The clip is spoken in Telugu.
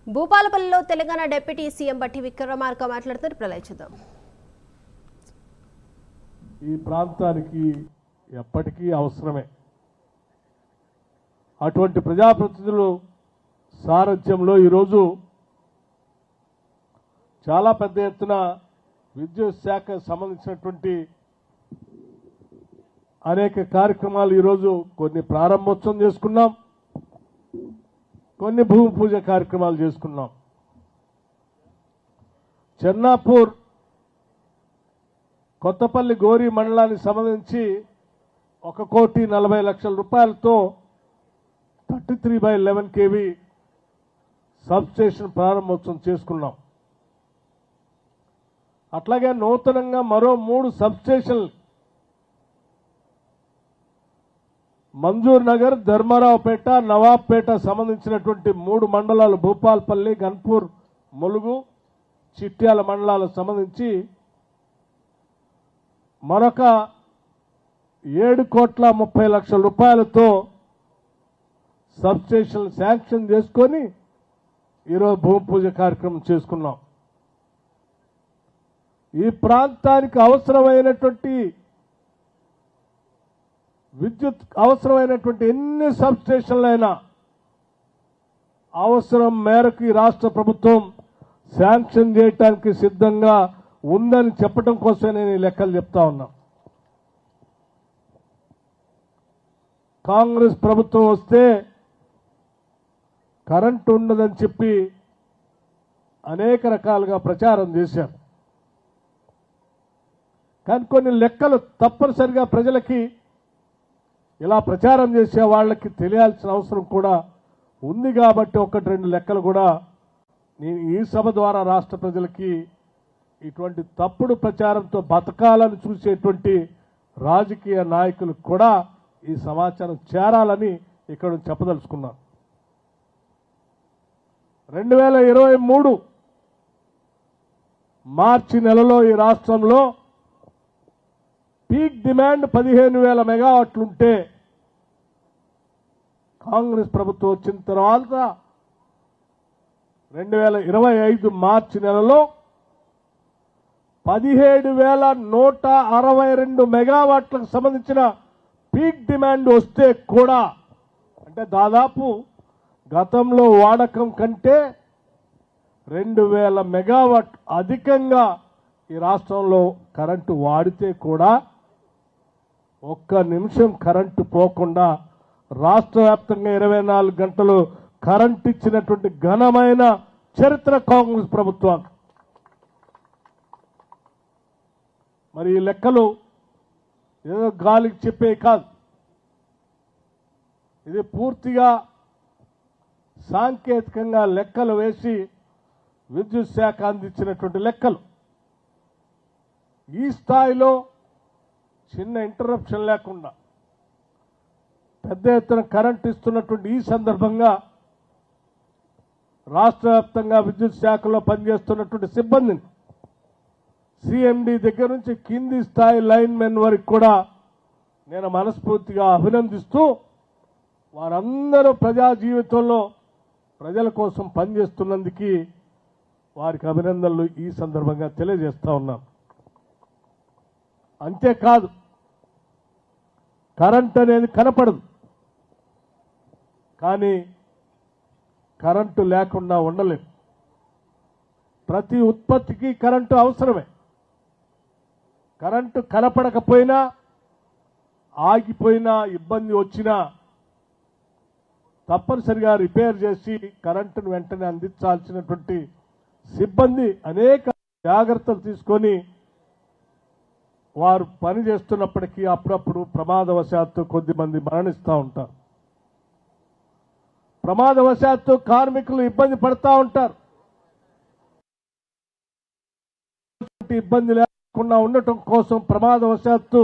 భూపాలపల్లిలో తెలంగాణ డిప్యూటీ సీఎం బట్టి విక్రమార్క మాట్లాడుతూ ప్రళయ చూద్దాం. ఈ ప్రాంతానికి ఎప్పటికీ అవసరమే. అటువంటి ప్రజాప్రతినిధులు సారథ్యంలో ఈరోజు చాలా పెద్ద ఎత్తున విద్యుత్ శాఖకు సంబంధించినటువంటి అనేక కార్యక్రమాలు ఈరోజు కొన్ని ప్రారంభోత్సవం చేసుకున్నాం, కొన్ని భూమి పూజ కార్యక్రమాలు చేసుకున్నాం. చెన్నాపూర్ కొత్తపల్లి గోరి మండలానికి సంబంధించి 1,40,00,000 రూపాయలతో 33/11 kV సబ్ స్టేషన్ ప్రారంభోత్సవం చేసుకున్నాం. అట్లాగే నూతనంగా మరో 3 సబ్ స్టేషన్లు మంజూర్ నగర్, ధర్మారావుపేట, నవాబ్పేట సంబంధించినటువంటి 3 మండలాలు భూపాల్పల్లి, గన్పూర్, ములుగు, చిట్యాల మండలాలకు సంబంధించి మరొక 7,30,00,000 రూపాయలతో సబ్ స్టేషన్లు శాంక్షన్ చేసుకొని ఈరోజు భూమి పూజ కార్యక్రమం చేసుకున్నాం. ఈ ప్రాంతానికి అవసరమైనటువంటి విద్యుత్ అవసరమైనటువంటి ఎన్ని సబ్ స్టేషన్లైనా అవసరం మేరకు ఈ రాష్ట్ర ప్రభుత్వం శాంక్షన్ చేయడానికి సిద్ధంగా ఉందని చెప్పడం కోసమే నేను ఈ లెక్కలు చెప్తా ఉన్నా. కాంగ్రెస్ ప్రభుత్వం వస్తే కరెంటు ఉండదని చెప్పి అనేక రకాలుగా ప్రచారం చేశారు. కానీ కొన్ని లెక్కలు తప్పనిసరిగా ప్రజలకి ఇలా ప్రచారం చేసే వాళ్ళకి తెలియాల్సిన అవసరం కూడా ఉంది. కాబట్టి 1-2 లెక్కలు కూడా నేను ఈ సభ ద్వారా రాష్ట్ర ప్రజలకి ఇటువంటి తప్పుడు ప్రచారంతో బతకాలని చూసేటువంటి రాజకీయ నాయకులకు కూడా ఈ సమాచారం చేరాలని ఇక్కడ చెప్పదలుచుకున్నాను. 2023 మార్చి నెలలో ఈ రాష్ట్రంలో పీక్ డిమాండ్ 15,000 మెగావాట్లుంటే కాంగ్రెస్ ప్రభుత్వం వచ్చిన తర్వాత 2025 మార్చి నెలలో 17,162 మెగావాట్లకు సంబంధించిన పీక్ డిమాండ్ వస్తే కూడా, అంటే దాదాపు గతంలో వాడకం కంటే 2,000 మెగావాట్ అధికంగా ఈ రాష్ట్రంలో కరెంటు వాడితే కూడా ఒక్క నిమిషం కరెంటు పోకుండా రాష్ట్ర వ్యాప్తంగా 24 గంటలు కరెంటు ఇచ్చినటువంటి ఘనమైన చరిత్ర కాంగ్రెస్ ప్రభుత్వానికి. మరి ఈ లెక్కలు ఏదో గాలికి చెప్పే కాదు, ఇది పూర్తిగా సాంకేతికంగా లెక్కలు వేసి విద్యుత్ శాఖ అందించినటువంటి లెక్కలు. ఈ స్థాయిలో చిన్న ఇంటరప్షన్ లేకుండా పెద్ద ఎత్తున కరెంట్ ఇస్తున్నటువంటి ఈ సందర్భంగా రాష్ట్ర వ్యాప్తంగా విద్యుత్ శాఖలో పనిచేస్తున్నటువంటి సిబ్బందిని సిఎండి దగ్గర నుంచి కింది స్థాయి లైన్ మెన్ వరకు కూడా నేను మనస్ఫూర్తిగా అభినందిస్తూ, వారందరూ ప్రజా జీవితంలో ప్రజల కోసం పనిచేస్తున్నందుకు వారికి అభినందనలు ఈ సందర్భంగా తెలియజేస్తా ఉన్నాను. అంతేకాదు, కరెంట్ అనేది కనపడదు, కానీ కరెంటు లేకుండా ఉండలేము. ప్రతి ఉత్పత్తికి కరెంటు అవసరమే. కరెంటు కనపడకపోయినా, ఆగిపోయినా, ఇబ్బంది వచ్చినా తప్పనిసరిగా రిపేర్ చేసి కరెంటును వెంటనే అందించాల్సినటువంటి సిబ్బంది అనేక జాగ్రత్తలు తీసుకొని వారు పనిచేస్తున్నప్పటికీ అప్పుడప్పుడు ప్రమాదవశాత్తు కొద్దిమంది మరణిస్తూ ఉంటారు. ప్రమాదవశాత్తు కార్మికులు ఇబ్బంది పడతా ఉంటారు. ఇబ్బంది లేకుండా ఉండటం కోసం ప్రమాదవశాత్తు